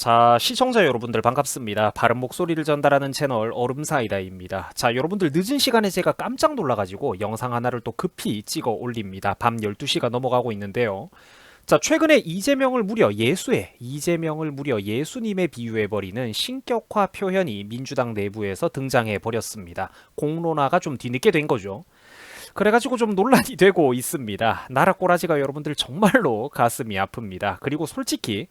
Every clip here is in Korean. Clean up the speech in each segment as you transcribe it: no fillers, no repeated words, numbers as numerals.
자, 시청자 여러분들 반갑습니다. 바른 목소리를 전달하는 채널 얼음사이다입니다. 자, 여러분들 늦은 시간에 제가 깜짝 놀라가지고 영상 하나를 또 급히 찍어 올립니다. 밤 12시가 넘어가고 있는데요. 자, 최근에 이재명을 무려 예수님에 비유해버리는 신격화 표현이 민주당 내부에서 등장해 버렸습니다. 공론화가 좀 뒤늦게 된 거죠. 그래가지고 좀 논란이 되고 있습니다. 나라 꼬라지가 여러분들 정말로 가슴이 아픕니다. 그리고 솔직히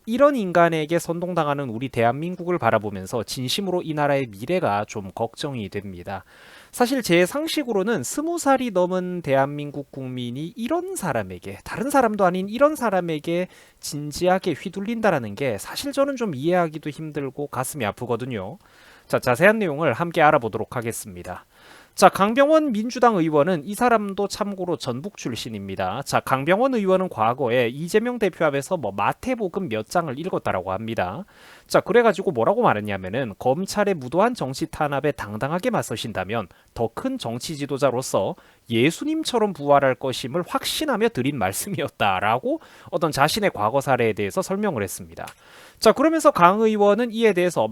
이런 인간에게 선동당하는 우리 대한민국을 바라보면서 진심으로 이 나라의 미래가 좀 걱정이 됩니다. 사실 제 상식으로는 20살이 넘은 대한민국 국민이 이런 사람에게, 다른 사람도 아닌 이런 사람에게 진지하게 휘둘린다라는 게 사실 저는 좀 이해하기도 힘들고 가슴이 아프거든요. 자, 자세한 내용을 함께 알아보도록 하겠습니다. 자, 강병원 민주당 의원은 이 사람도 참고로 전북 출신입니다. 자, 강병원 의원은 과거에 이재명 대표 앞에서 마태복음 몇 장을 읽었다라고 합니다. 자, 그래가지고 뭐라고 말했냐면은 검찰의 무도한 정치 탄압에 당당하게 맞서신다면 더 큰 정치 지도자로서 예수님처럼 부활할 것임을 확신하며 드린 말씀이었다라고 어떤 자신의 과거 사례에 대해서 설명을 했습니다. 자, 그러면서 강 의원은 이에 대해서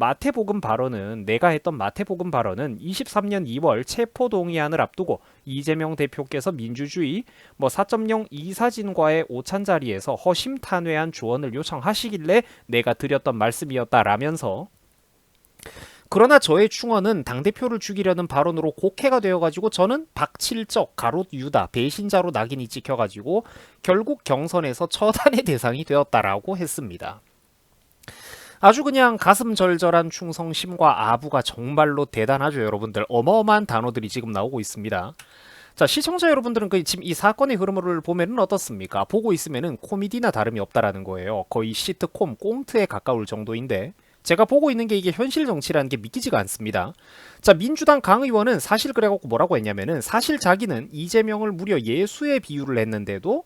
내가 했던 마태복음 발언은 23년 2월 체포동의안을 앞두고 이재명 대표께서 민주주의 4.0 이사진과의 오찬 자리에서 허심탄회한 조언을 요청하시길래 내가 드렸던 말씀이었다라면서, 그러나 저의 충언은 당대표를 죽이려는 발언으로 곡해가 되어가지고 저는 박칠적 가롯 유다 배신자로 낙인이 찍혀가지고 결국 경선에서 처단의 대상이 되었다라고 했습니다. 아주 그냥 가슴 절절한 충성심과 아부가 정말로 대단하죠. 여러분들 어마어마한 단어들이 지금 나오고 있습니다. 자, 시청자 여러분들은 지금 이 사건의 흐름을 보면은 어떻습니까? 보고 있으면은 코미디나 다름이 없다라는 거예요. 거의 시트콤 꽁트에 가까울 정도인데 제가 보고 있는 게 이게 현실 정치라는 게 믿기지가 않습니다. 자, 민주당 강 의원은 사실 그래갖고 뭐라고 했냐면은 사실 자기는 이재명을 무려 예수에 비유를 했는데도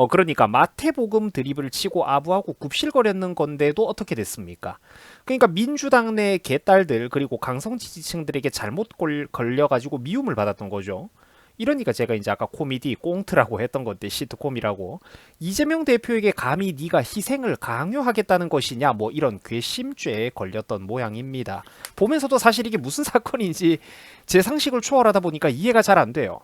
그러니까 마태복음 드립을 치고 아부하고 굽실거렸는 건데도 어떻게 됐습니까? 그러니까 민주당 내 개딸들 그리고 강성 지지층들에게 잘못 걸려가지고 미움을 받았던 거죠. 이러니까 제가 이제 아까 코미디 꽁트라고 했던 건데 시트콤이라고, 이재명 대표에게 감히 네가 희생을 강요하겠다는 것이냐 이런 괘씸죄에 걸렸던 모양입니다. 보면서도 사실 이게 무슨 사건인지 제 상식을 초월하다 보니까 이해가 잘 안 돼요.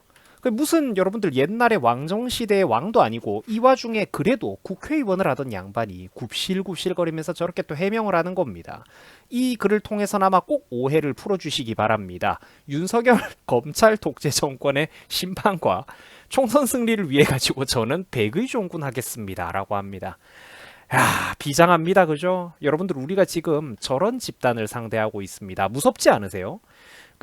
무슨 여러분들 옛날에 왕정시대의 왕도 아니고 이 와중에 그래도 국회의원을 하던 양반이 굽실굽실거리면서 저렇게 또 해명을 하는 겁니다. 이 글을 통해서나마 꼭 오해를 풀어주시기 바랍니다. 윤석열 검찰 독재 정권의 심판과 총선 승리를 위해 가지고 저는 백의종군하겠습니다 라고 합니다. 야, 비장합니다. 그죠? 여러분들 우리가 지금 저런 집단을 상대하고 있습니다. 무섭지 않으세요?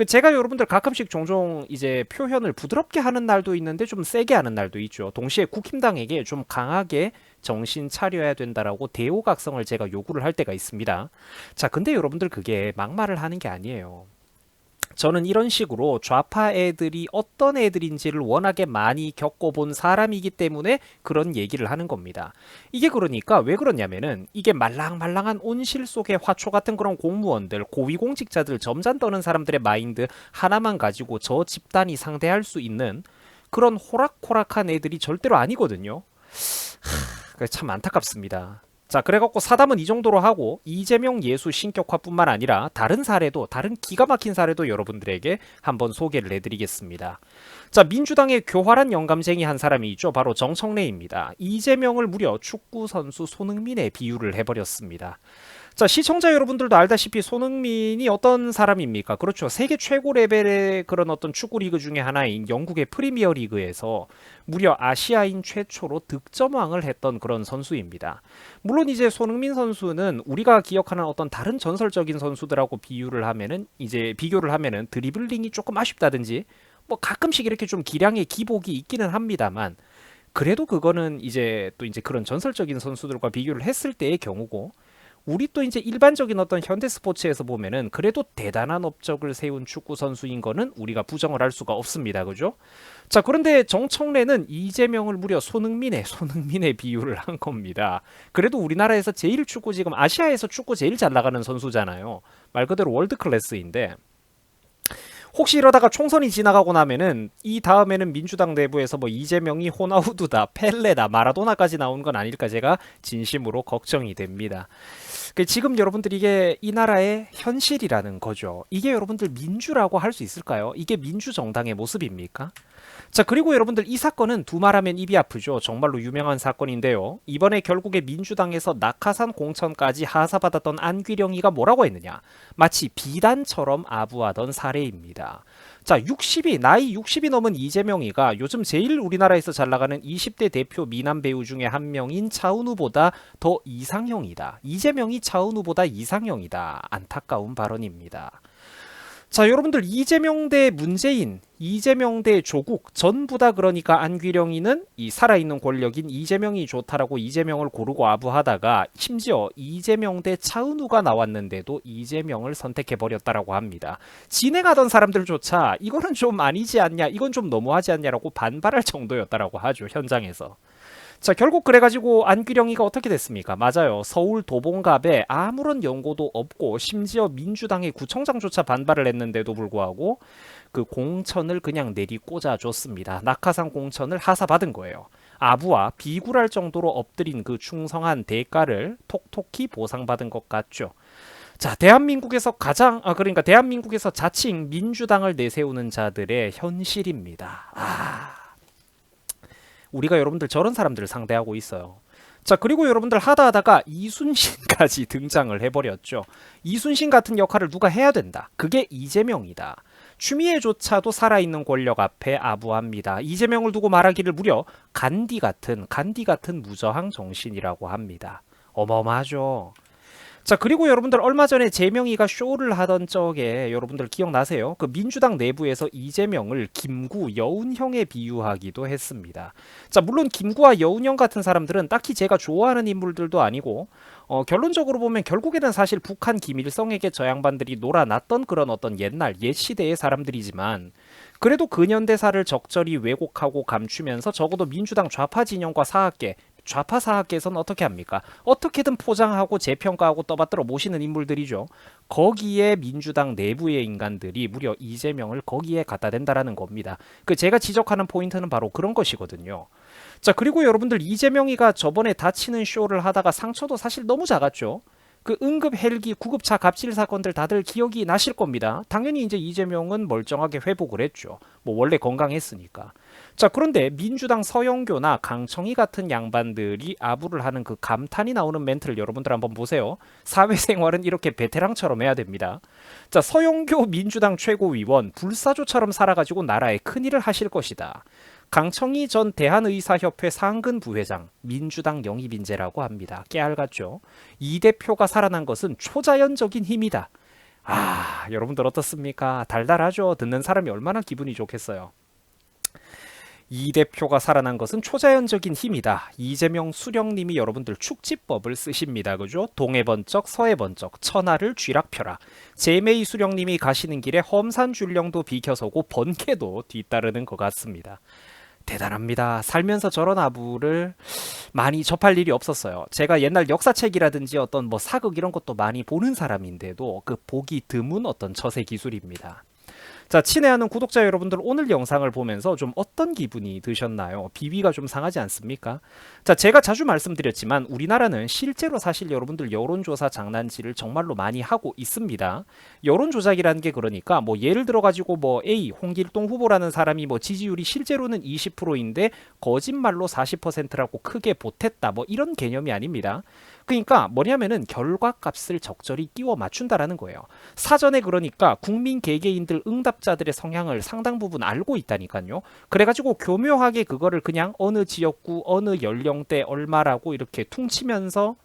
제가 여러분들 가끔씩 종종 이제 표현을 부드럽게 하는 날도 있는데 좀 세게 하는 날도 있죠. 동시에 국힘당에게 좀 강하게 정신 차려야 된다라고 대오각성을 제가 요구를 할 때가 있습니다. 자, 근데 여러분들 그게 막말을 하는 게 아니에요. 저는 이런 식으로 좌파 애들이 어떤 애들인지를 워낙에 많이 겪어본 사람이기 때문에 그런 얘기를 하는 겁니다. 이게 그러니까 왜 그러냐면은 이게 말랑말랑한 온실 속의 화초 같은 그런 공무원들, 고위공직자들, 점잔 떠는 사람들의 마인드 하나만 가지고 저 집단이 상대할 수 있는 그런 호락호락한 애들이 절대로 아니거든요. 참 안타깝습니다. 자, 그래갖고 사담은 이 정도로 하고 이재명 예수 신격화뿐만 아니라 다른 기가 막힌 사례도 여러분들에게 한번 소개를 해드리겠습니다. 자, 민주당의 교활한 영감쟁이 한 사람이 있죠. 바로 정청래입니다. 이재명을 무려 축구 선수 손흥민에 비유를 해버렸습니다. 자, 시청자 여러분들도 알다시피 손흥민이 어떤 사람입니까? 그렇죠. 세계 최고 레벨의 그런 어떤 축구 리그 중에 하나인 영국의 프리미어 리그에서 무려 아시아인 최초로 득점왕을 했던 그런 선수입니다. 물론 이제 손흥민 선수는 우리가 기억하는 어떤 다른 전설적인 선수들하고 비교를 하면은 드리블링이 조금 아쉽다든지 가끔씩 이렇게 좀 기량의 기복이 있기는 합니다만, 그래도 그거는 이제 또 이제 그런 전설적인 선수들과 비교를 했을 때의 경우고, 우리 또 이제 일반적인 어떤 현대 스포츠에서 보면은 그래도 대단한 업적을 세운 축구 선수인 거는 우리가 부정을 할 수가 없습니다. 그죠? 자, 그런데 정청래는 이재명을 무려 손흥민의 비유를 한 겁니다. 그래도 우리나라에서 제일 축구, 지금 아시아에서 축구 제일 잘 나가는 선수잖아요. 말 그대로 월드 클래스인데 혹시 이러다가 총선이 지나가고 나면은 이 다음에는 민주당 내부에서 뭐 이재명이 호나우두다, 펠레다, 마라도나까지 나오는 건 아닐까 제가 진심으로 걱정이 됩니다. 지금 여러분들 이게 이 나라의 현실이라는 거죠. 이게 여러분들 민주라고 할 수 있을까요? 이게 민주정당의 모습입니까? 자, 그리고 여러분들 이 사건은 두말하면 입이 아프죠. 정말로 유명한 사건인데요. 이번에 결국에 민주당에서 낙하산 공천까지 하사받았던 안귀령이가 뭐라고 했느냐. 마치 비단처럼 아부하던 사례입니다. 자, 나이 60이 넘은 이재명이가 요즘 제일 우리나라에서 잘 나가는 20대 대표 미남 배우 중에 한 명인 차은우보다 더 이상형이다. 이재명이 차은우보다 이상형이다. 안타까운 발언입니다. 자, 여러분들 이재명 대 문재인, 이재명 대 조국 전부 다 그러니까 안귀령이는 이 살아있는 권력인 이재명이 좋다라고 이재명을 고르고 아부하다가 심지어 이재명 대 차은우가 나왔는데도 이재명을 선택해버렸다라고 합니다. 진행하던 사람들조차 이거는 좀 아니지 않냐, 이건 좀 너무하지 않냐라고 반발할 정도였다라고 하죠, 현장에서. 자, 결국 그래가지고 안규령이가 어떻게 됐습니까? 맞아요. 서울 도봉갑에 아무런 연고도 없고 심지어 민주당의 구청장조차 반발을 했는데도 불구하고 그 공천을 그냥 내리꽂아 줬습니다. 낙하산 공천을 하사받은 거예요. 아부와 비굴할 정도로 엎드린 그 충성한 대가를 톡톡히 보상받은 것 같죠. 자, 대한민국에서 그러니까 대한민국에서 자칭 민주당을 내세우는 자들의 현실입니다. 우리가 여러분들 저런 사람들을 상대하고 있어요. 자, 그리고 여러분들 하다하다가 이순신까지 등장을 해버렸죠. 이순신 같은 역할을 누가 해야 된다. 그게 이재명이다. 추미애조차도 살아있는 권력 앞에 아부합니다. 이재명을 두고 말하기를 무려 간디 같은 무저항 정신이라고 합니다. 어마어마하죠. 자, 그리고 여러분들 얼마 전에 재명이가 쇼를 하던 적에 여러분들 기억나세요? 그 민주당 내부에서 이재명을 김구, 여운형에 비유하기도 했습니다. 자, 물론 김구와 여운형 같은 사람들은 딱히 제가 좋아하는 인물들도 아니고 결론적으로 보면 결국에는 사실 북한 김일성에게 저 양반들이 놀아놨던 그런 어떤 옛날 옛 시대의 사람들이지만 그래도 근현대사를 적절히 왜곡하고 감추면서 적어도 민주당 좌파 진영과 좌파 사학계에서는 어떻게 합니까? 어떻게든 포장하고 재평가하고 떠받들어 모시는 인물들이죠. 거기에 민주당 내부의 인간들이 무려 이재명을 거기에 갖다 댄다라는 겁니다. 그 제가 지적하는 포인트는 바로 그런 것이거든요. 자, 그리고 여러분들 이재명이가 저번에 다치는 쇼를 하다가 상처도 사실 너무 작았죠. 그 응급 헬기 구급차 갑질 사건들 다들 기억이 나실 겁니다. 당연히 이제 이재명은 멀쩡하게 회복을 했죠. 뭐 원래 건강했으니까. 자, 그런데 민주당 서영교나 강청희 같은 양반들이 아부를 하는 그 감탄이 나오는 멘트를 여러분들 한번 보세요. 사회생활은 이렇게 베테랑처럼 해야 됩니다. 자, 서영교 민주당 최고위원 불사조처럼 살아가지고 나라에 큰일을 하실 것이다. 강청희 전 대한의사협회 상근 부회장, 민주당 영입인재라고 합니다. 깨알 같죠? 이 대표가 살아난 것은 초자연적인 힘이다. 여러분들 어떻습니까? 달달하죠? 듣는 사람이 얼마나 기분이 좋겠어요. 이 대표가 살아난 것은 초자연적인 힘이다. 이재명 수령님이 여러분들 축지법을 쓰십니다. 그죠? 동해 번쩍 서해 번쩍 천하를 쥐락펴라. 제메이 수령님이 가시는 길에 험산줄령도 비켜서고 번개도 뒤따르는 것 같습니다. 대단합니다. 살면서 저런 아부를 많이 접할 일이 없었어요. 제가 옛날 역사책이라든지 어떤 뭐 사극 이런 것도 많이 보는 사람인데도 그 보기 드문 어떤 처세 기술입니다. 자, 친애하는 구독자 여러분들 오늘 영상을 보면서 좀 어떤 기분이 드셨나요? 비위가 좀 상하지 않습니까? 자, 제가 자주 말씀드렸지만 우리나라는 실제로 사실 여러분들 여론조사 장난질을 정말로 많이 하고 있습니다. 여론조작이라는 게 그러니까 뭐 예를 들어 가지고 뭐 A 홍길동 후보라는 사람이 뭐 지지율이 실제로는 20%인데 거짓말로 40%라고 크게 보탰다 뭐 이런 개념이 아닙니다. 그러니까 뭐냐면은 결과값을 적절히 끼워 맞춘다라는 거예요. 사전에 그러니까 국민 개개인들 응답자들의 성향을 상당 부분 알고 있다니까요. 그래가지고 교묘하게 그거를 그냥 어느 지역구 어느 연령대 얼마라고 이렇게 퉁치면서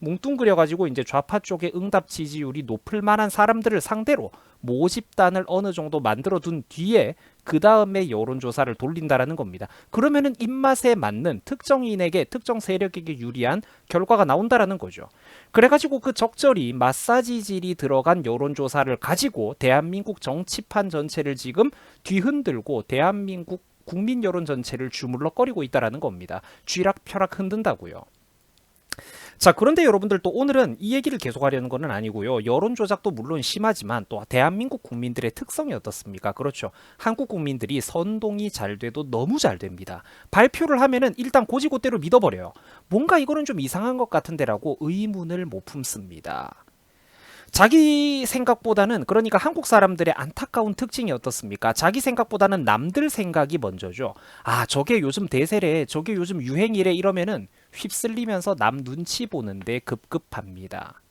뭉뚱그려가지고 이제 좌파 쪽의 응답 지지율이 높을 만한 사람들을 상대로 모집단을 어느 정도 만들어 둔 뒤에 그 다음에 여론조사를 돌린다라는 겁니다. 그러면은 입맛에 맞는 특정인에게 특정 세력에게 유리한 결과가 나온다라는 거죠. 그래가지고 그 적절히 마사지질이 들어간 여론조사를 가지고 대한민국 정치판 전체를 지금 뒤흔들고 대한민국 국민 여론 전체를 주물럭거리고 있다라는 겁니다. 쥐락펴락 흔든다고요. 자, 그런데 여러분들 또 오늘은 이 얘기를 계속하려는 건 아니고요. 여론 조작도 물론 심하지만 또 대한민국 국민들의 특성이 어떻습니까? 그렇죠. 한국 국민들이 선동이 잘 돼도 너무 잘 됩니다. 발표를 하면은 일단 고지고대로 믿어버려요. 뭔가 이거는 좀 이상한 것 같은데라고 의문을 못 품습니다. 자기 생각보다는 그러니까 한국 사람들의 안타까운 특징이 어떻습니까? 자기 생각보다는 남들 생각이 먼저죠. 아, 저게 요즘 대세래, 저게 요즘 유행이래 이러면은 휩쓸리면서 남 눈치 보는데 급급합니다.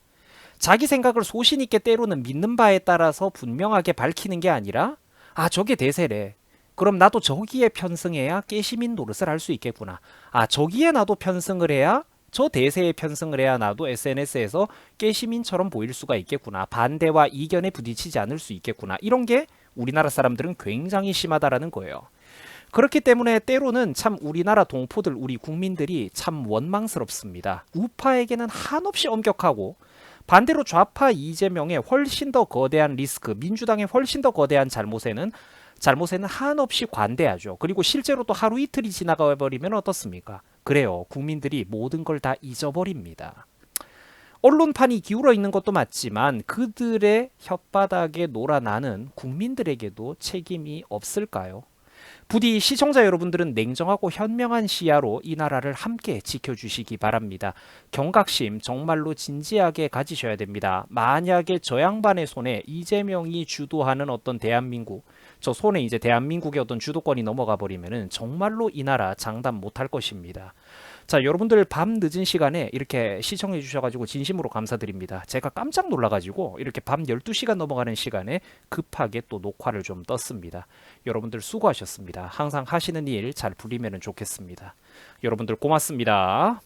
자기 생각을 소신 있게 때로는 믿는 바에 따라서 분명하게 밝히는 게 아니라 아, 저게 대세래. 그럼 나도 저기에 편승해야 깨시민 노릇을 할 수 있겠구나. 아, 저기에 나도 편승을 해야 저 대세에 편승을 해야 나도 SNS에서 깨시민처럼 보일 수가 있겠구나. 반대와 이견에 부딪히지 않을 수 있겠구나. 이런 게 우리나라 사람들은 굉장히 심하다라는 거예요. 그렇기 때문에 때로는 참 우리나라 동포들, 우리 국민들이 참 원망스럽습니다. 우파에게는 한없이 엄격하고 반대로 좌파 이재명의 훨씬 더 거대한 리스크, 민주당의 훨씬 더 거대한 잘못에는 한없이 관대하죠. 그리고 실제로 또 하루 이틀이 지나가 버리면 어떻습니까? 그래요. 국민들이 모든 걸 다 잊어버립니다. 언론판이 기울어 있는 것도 맞지만 그들의 혓바닥에 놀아나는 국민들에게도 책임이 없을까요? 부디 시청자 여러분들은 냉정하고 현명한 시야로 이 나라를 함께 지켜주시기 바랍니다. 경각심 정말로 진지하게 가지셔야 됩니다. 만약에 저 양반의 손에 이재명이 주도하는 어떤 대한민국, 저 손에 이제 대한민국의 어떤 주도권이 넘어가 버리면은 정말로 이 나라 장담 못할 것입니다. 자, 여러분들 밤 늦은 시간에 이렇게 시청해 주셔가지고 진심으로 감사드립니다. 제가 깜짝 놀라가지고 이렇게 밤 12시간 넘어가는 시간에 급하게 또 녹화를 좀 떴습니다. 여러분들 수고하셨습니다. 항상 하시는 일 잘 풀리면 좋겠습니다. 여러분들 고맙습니다.